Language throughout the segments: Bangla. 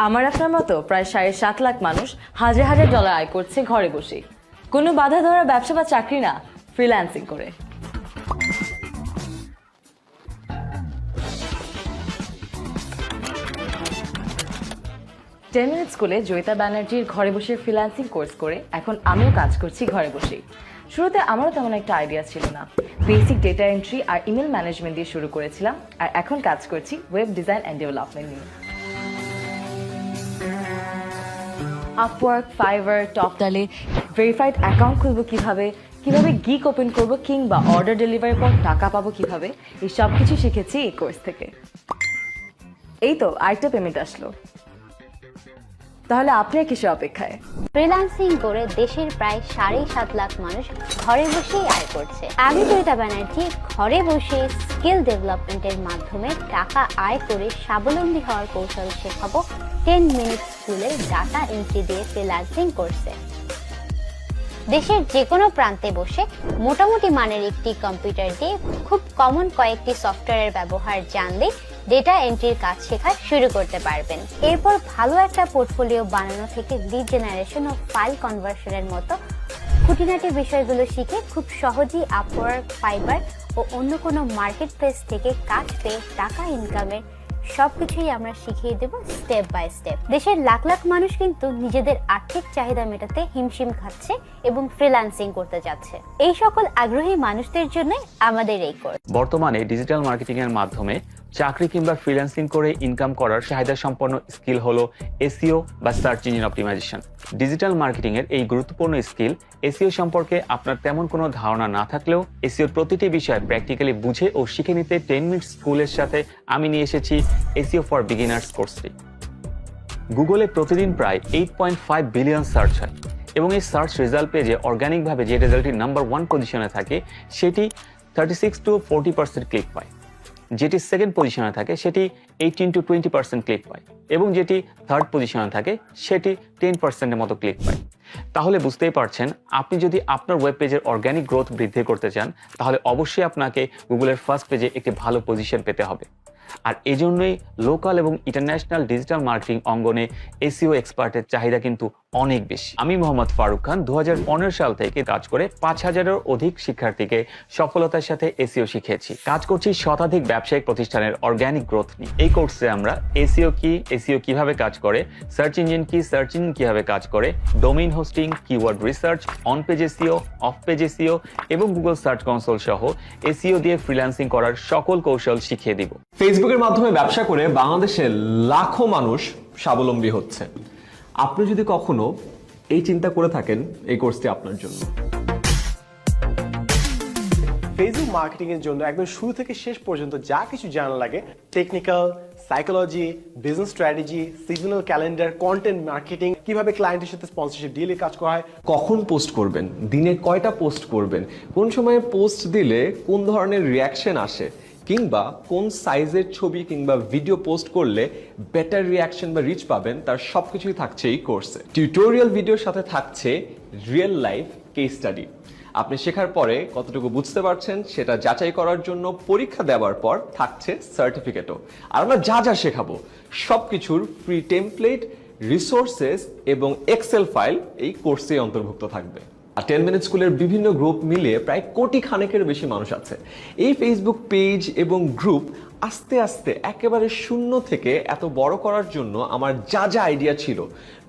আমার আপনার মতো প্রায় 7.5 লাখ মানুষ হাজার হাজার ডলার আয় করছে ঘরে বসেই, কোনো বাধা ধরা ব্যবসা বা চাকরি না, ফ্রিল্যান্সিং করে। টেন মিনিট স্কুলে জয়িতা ব্যানার্জির ঘরে বসে ফ্রিল্যান্সিং কোর্স করে এখন আমিও কাজ করছি ঘরে বসেই। শুরুতে আমারও তেমন একটা আইডিয়া ছিল না, বেসিক ডেটা এন্ট্রি আর ইমেল ম্যানেজমেন্ট দিয়ে শুরু করেছিলাম, আর এখন কাজ করছি ওয়েব ডিজাইন অ্যান্ড ডেভেলপমেন্ট নিয়ে। আপওয়ার্ক, ফাইবার, টপটালে ভেরিফাইড অ্যাকাউন্ট খুলবো কিভাবে, কিভাবে গিগ ওপেন করবো, কিংবা অর্ডার ডেলিভারির পর টাকা পাবো কিভাবে, এই সব কিছু শিখেছি এই কোর্স থেকে। এই তো আরেকটা পেমেন্ট আসলো। তাহলে আপনি কিসের অপেক্ষায়? ফ্রিল্যান্সিং করে দেশের প্রায় 7.5 লাখ মানুষ ঘরে বসেই আয় করছে। আমি জয়িতা ব্যানার্জি ঘরে বসে স্কিল ডেভেলপমেন্টের মাধ্যমে টাকা আয় করে স্বাবলম্বী হওয়ার কৌশল শেখাবো 10 মিনিট স্কুলে ডাটা এন্ট্রি দিয়ে ফ্রিল্যান্সিং কোর্সে। দেশের যে কোনো প্রান্তে বসে মোটামুটি মানের একটি কম্পিউটার দিয়ে খুব কমন কয়েকটি সফটওয়্যারের ব্যবহার জানলে ডেটা এন্ট্রির কাজ শেখা শুরু করতে পারবেন। এরপর ভালো একটা পোর্টফোলিও বানানো থেকে লিড জেনারেশন ও ফাইল কনভার্সনের মতো খুঁটিনাটি বিষয়গুলো শিখে খুব সহজেই আপওয়ার্ক, ফাইবার ও অন্য কোনো মার্কেট প্লেস থেকে কাজ পেয়ে টাকা ইনকামের সবকিছুই আমরা শিখিয়ে দেব স্টেপ বাই স্টেপ। দেশের লাখ লাখ মানুষ কিন্তু নিজেদের আর্থিক চাহিদা মেটাতে হিমশিম খাচ্ছে এবং ফ্রিল্যান্সিং করতে যাচ্ছে। এই সকল আগ্রহী মানুষদের জন্য আমাদের এই কোর্স। বর্তমানে ডিজিটাল মার্কেটিং এর মাধ্যমে চাকরি কিংবা ফ্রিল্যান্সিং করে ইনকাম করার চাহিদা সম্পন্ন স্কিল হলো এসইও বা search engine optimisation. Digital marketing এর এই গুরুত্বপূর্ণ স্কিল এসইও সম্পর্কে আপনার তেমন কোনো ধারণা না থাকলেও এসইওর প্রতিটি বিষয় প্র্যাকটিক্যালি বুঝে ও শিখে নিতে 10 মিনিট স্কুলের সাথে আমি নিয়ে এসেছি এসইও ফর বিগিনার্স কোর্সটি। গুগলে প্রতিদিন প্রায় 8.5 বিলিয়ন সার্চ হয় এবং এই সার্চ রেজাল্ট পেজে অর্গানিকভাবে যে রেজাল্টটি নাম্বার 1 পজিশনে থাকে সেটি 36 to 40% ক্লিক পায়, যেটি সেকেন্ড পজিশনে থাকে সেটি 18 to 20% ক্লিক পায় এবং যেটি থার্ড পজিশনে থাকে সেটি 10%-এর মতো ক্লিক পায়। তাহলে বুঝতেই পারছেন, আপনি যদি আপনার ওয়েব পেজের অর্গানিক গ্রোথ বৃদ্ধি করতে চান তাহলে অবশ্যই আপনাকে গুগলের ফার্স্ট পেজে একটি ভালো পজিশন পেতে হবে। আর এজন্যই লোকাল এবং ইন্টারন্যাশনাল ডিজিটাল মার্কেটিং অঙ্গনে এসইও এক্সপার্টের চাহিদা কিন্তু অনেক বেশি। আমি মোহাম্মদ ফারুক খান 2015 সাল থেকে কাজ করে 5000-এর অধিক শিক্ষার্থীকে সফলতার সাথে এসইও শিখিয়েছি। কাজ করছি শতাধিক ব্যবসায়িক প্রতিষ্ঠানের অর্গানিক গ্রোথ নিয়ে। এই কোর্সে আমরা এসইও কি, এসইও কিভাবে কাজ করে, সার্চ ইঞ্জিন কি, সার্চ ইঞ্জিন কিভাবে কাজ করে, domain hosting, keyword research, on page SEO, of page SEO এবং গুগল সার্চ কনসোল সহ এসইও দিয়ে ফ্রিল্যান্সিং করার সকল কৌশল শিখিয়ে দিব। ফেসবুকের মাধ্যমে ব্যবসা করে বাংলাদেশের লাখো মানুষ স্বাবলম্বী হচ্ছে। আপনি যদি কখনো এই চিন্তা করে থাকেন, এই কোর্সটি আপনার জন্য। ফেসবুক মার্কেটিং এর জন্য একদম শুরু থেকে শেষ পর্যন্ত যা কিছু জানা লাগে, technical, psychology, business strategy, seasonal calendar, content marketing, কিভাবে ক্লায়েন্টের সাথে স্পন্সরশিপ ডিলে কাজ করা হয়, কখন পোস্ট করবেন, দিনে কয়টা পোস্ট করবেন, কোন সময়ে পোস্ট দিলে কোন ধরনের রিয়াকশন আসে, কিংবা কোন সাইজের ছবি কিংবা ভিডিও পোস্ট করলে বেটার রিয়াকশন বা রিচ পাবেন, তার সবকিছুই থাকছে এই কোর্সে। টিউটোরিয়াল ভিডিওর সাথে থাকছে রিয়েল লাইফ কেস স্টাডি। আপনি শেখার পরে কতটুকু বুঝতে পারছেন সেটা যাচাই করার জন্য পরীক্ষা দেওয়ার পর থাকছে সার্টিফিকেটও। আর আমরা যা যা শেখাবো সবকিছুর ফ্রি টেমপ্লেট, রিসোর্সেস এবং এক্সেল ফাইল এই কোর্সে অন্তর্ভুক্ত থাকবে। 10 মিনিট স্কুলের বিভিন্ন গ্রুপ মিলিয়ে প্রায় কোটি খানেকের বেশি মানুষ আছে। এই ফেসবুক পেজ এবং গ্রুপ আস্তে আস্তে একেবারে শূন্য থেকে এত বড় করার জন্য আমার যা যা আইডিয়া ছিল,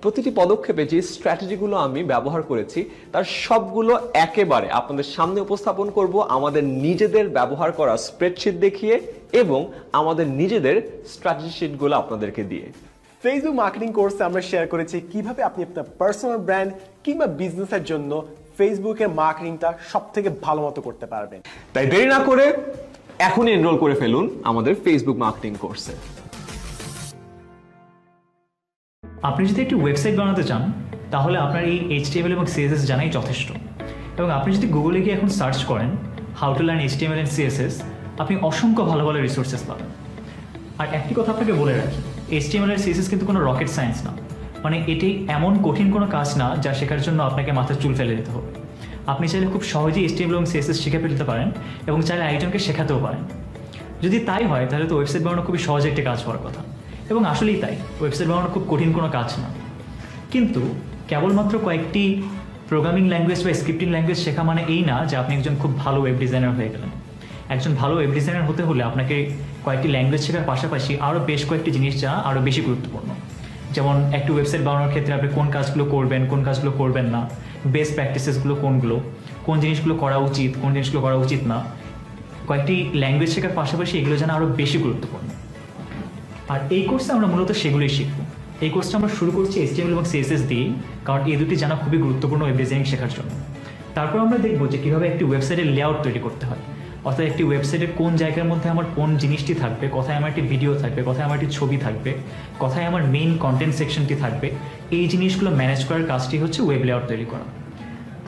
প্রতিটি পদক্ষেপে যে স্ট্র্যাটেজিগুলো আমি ব্যবহার করেছি তার সবগুলো একেবারে আপনাদের সামনে উপস্থাপন করব আমাদের নিজেদের ব্যবহার করা স্প্রেডশিট দেখিয়ে এবং আমাদের নিজেদের স্ট্র্যাটেজি শিটগুলো আপনাদেরকে দিয়ে। ফেসবুক মার্কেটিং কোর্সে আমরা শেয়ার করেছি কিভাবে আপনি আপনার পার্সোনাল ব্র্যান্ড কিংবা বিজনেসের জন্য ফেসবুকের মার্কেটিংটা সবথেকে ভালো মতো করতে পারবেন। তাই দেরি না করে এখনই এনরোল করে ফেলুন আমাদের ফেসবুক মার্কেটিং কোর্সে। আপনি যদি একটি ওয়েবসাইট বানাতে চান তাহলে আপনার এই HTML এবং CSS জানাই যথেষ্ট। এবং আপনি যদি গুগলে গিয়ে এখন সার্চ করেন how to learn HTML and CSS, আপনি অসংখ্য ভালো ভালো রিসোর্সেস পাবেন। আর একটি কথা আপনাকে বলে রাখি, HTML আর CSS কিন্তু কোনো রকেট সায়েন্স না, মানে এটি এমন কঠিন কোনো কাজ না যা শেখার জন্য আপনাকে মাথার চুল ফেলে দিতে হবে। আপনি চাইলে খুব সহজেই HTML এবং CSS শিখে ফেলতে পারেন এবং চাইলে একজনকে শেখাতেও পারেন। যদি তাই হয় তাহলে তো ওয়েবসাইট বানানো খুবই সহজ একটি কাজ হওয়ার কথা। এবং আসলেই তাই, ওয়েবসাইট বানানো খুব কঠিন কোনো কাজ না। কিন্তু কেবলমাত্র কয়েকটি প্রোগ্রামিং ল্যাঙ্গুয়েজ বা স্ক্রিপ্টিং ল্যাঙ্গুয়েজ শেখা মানে এই না যে আপনি একজন খুব ভালো ওয়েব ডিজাইনার হয়ে গেলেন। একজন ভালো ওয়েব ডিজাইনার হতে হলে আপনাকে কয়েকটি ল্যাঙ্গুয়েজ শেখার পাশাপাশি আরও বেশ কয়েকটি জিনিস জানা আরও বেশি গুরুত্বপূর্ণ। যেমন একটি ওয়েবসাইট বানানোর ক্ষেত্রে আপনি কোন কাজগুলো করবেন, কোন কাজগুলো করবেন না, বেস্ট প্র্যাকটিসেসগুলো কোনগুলো, কোন জিনিসগুলো করা উচিত, কোন জিনিসগুলো করা উচিত না, কয়েকটি ল্যাঙ্গুয়েজ শেখার পাশাপাশি এগুলো জানা আরও বেশি গুরুত্বপূর্ণ। আর এই কোর্সে আমরা মূলত সেগুলোই শিখব। এই কোর্সটা আমরা শুরু করছি HTML এবং CSS দিয়েই, কারণ এই দুটি জানা খুবই গুরুত্বপূর্ণ ওয়েব ডিজাইনিং শেখার জন্য। তারপর আমরা দেখব যে কীভাবে একটি ওয়েবসাইটের লেআউট তৈরি করতে হয়, অর্থাৎ একটি ওয়েবসাইটের কোন জায়গার মধ্যে আমার কোন জিনিসটি থাকবে, কোথায় আমার একটি ভিডিও থাকবে, কোথায় আমার একটি ছবি থাকবে, কোথায় আমার মেইন কন্টেন্ট সেকশনটি থাকবে, এই জিনিসগুলো ম্যানেজ করার কাজটি হচ্ছে ওয়েব লেআউট তৈরি করা।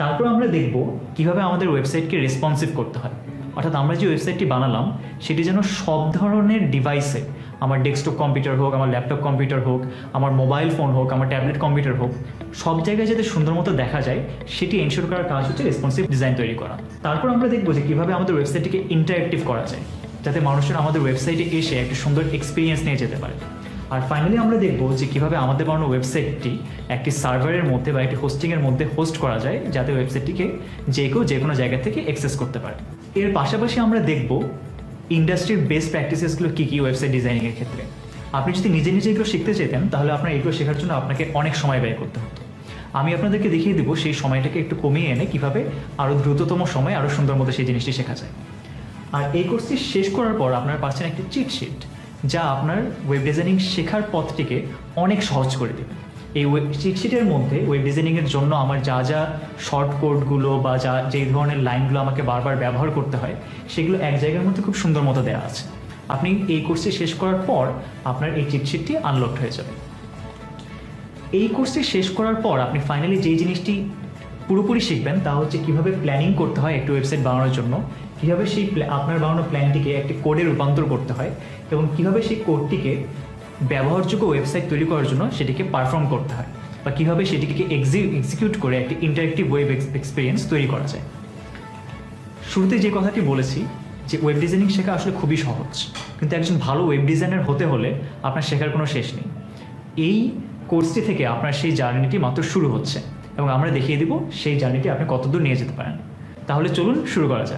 তারপর আমরা দেখব কীভাবে আমাদের ওয়েবসাইটকে রেসপন্সিভ করতে হয়, অর্থাৎ আমরা যে ওয়েবসাইটটি বানালাম সেটি যেন সব ধরনের ডিভাইসে, আমার ডেস্কটপ কম্পিউটার হোক, আমার ল্যাপটপ কম্পিউটার হোক, আমার মোবাইল ফোন হোক, আমার ট্যাবলেট কম্পিউটার হোক, সব জায়গায় যাতে সুন্দর মতো দেখা যায় সেটি এনশিওর করার কাজ হচ্ছে রেসপন্সিভ ডিজাইন তৈরি করা। তারপর আমরা দেখব যে কীভাবে আমাদের ওয়েবসাইটটিকে ইন্টারেক্টিভ করা যায়, যাতে মানুষের আমাদের ওয়েবসাইটে এসে একটি সুন্দর এক্সপিরিয়েন্স নিয়ে যেতে পারে। আর ফাইনালি আমরা দেখব যে কীভাবে আমাদের বানানো ওয়েবসাইটটি একটি সার্ভারের মধ্যে বা একটি হোস্টিংয়ের মধ্যে হোস্ট করা যায়, যাতে ওয়েবসাইটটিকে যে কেউ যে কোনো জায়গা থেকে অ্যাক্সেস করতে পারে। এর পাশাপাশি আমরা দেখব ইন্ডাস্ট্রির বেস্ট প্র্যাকটিসেসগুলো কী কী ওয়েবসাইট ডিজাইনিংয়ের ক্ষেত্রে। আপনি যদি নিজে নিজে এগুলো শিখতে চেতেন তাহলে আপনার এগুলো শেখার জন্য আপনাকে অনেক সময় ব্যয় করতে হতো। আমি আপনাদেরকে দেখিয়ে দেবো সেই সময়টাকে একটু কমিয়ে এনে কীভাবে আরও দ্রুততম সময়ে আরও সুন্দর মতো সেই জিনিসটি শেখা যায়। আর এই কোর্সটি শেষ করার পর আপনার পাচ্ছেন একটি চিট শিট, যা আপনার ওয়েব ডিজাইনিং শেখার পথটিকে অনেক সহজ করে দেবে। এই চিট শিটের মধ্যে ওয়েব ডিজাইনিংয়ের জন্য আমার যা যা শর্ট কোডগুলো বা যেই ধরনের লাইনগুলো আমাকে বারবার ব্যবহার করতে হয় সেগুলো এক জায়গার মধ্যে খুব সুন্দর মতো দেওয়া আছে। আপনি এই কোর্সটি শেষ করার পর আপনার এই চিট শিটটি আনলকড হয়ে যাবে। এই কোর্সটি শেষ করার পর আপনি ফাইনালি যেই জিনিসটি পুরোপুরি শিখবেন তা হচ্ছে কীভাবে প্ল্যানিং করতে হয় একটি ওয়েবসাইট বানানোর জন্য, কীভাবে সেই আপনার বানানো প্ল্যানটিকে একটি কোডে রূপান্তর করতে হয় এবং কীভাবে সেই কোডটিকে ব্যবহারযোগ্য ওয়েবসাইট তৈরি করার জন্য সেটিকে পারফর্ম করতে হয়, বা কীভাবে সেটিকে এক্সিকিউট করে একটি ইন্টারেক্টিভ ওয়েব এক্সপিরিয়েন্স তৈরি করা যায়। শুরুতে যে কথাটি বলেছি যে ওয়েব ডিজাইনিং শেখা আসলে খুবই সহজ, কিন্তু একজন ভালো ওয়েব ডিজাইনার হতে হলে আপনার শেখার কোনো শেষ নেই। এই কোর্সটি থেকে আপনার সেই জার্নিটি মাত্র শুরু হচ্ছে এবং আমরা দেখিয়ে দিব সেই জার্নিটি আপনি কতদূর নিয়ে যেতে পারেন। তাহলে চলুন শুরু করা যাক।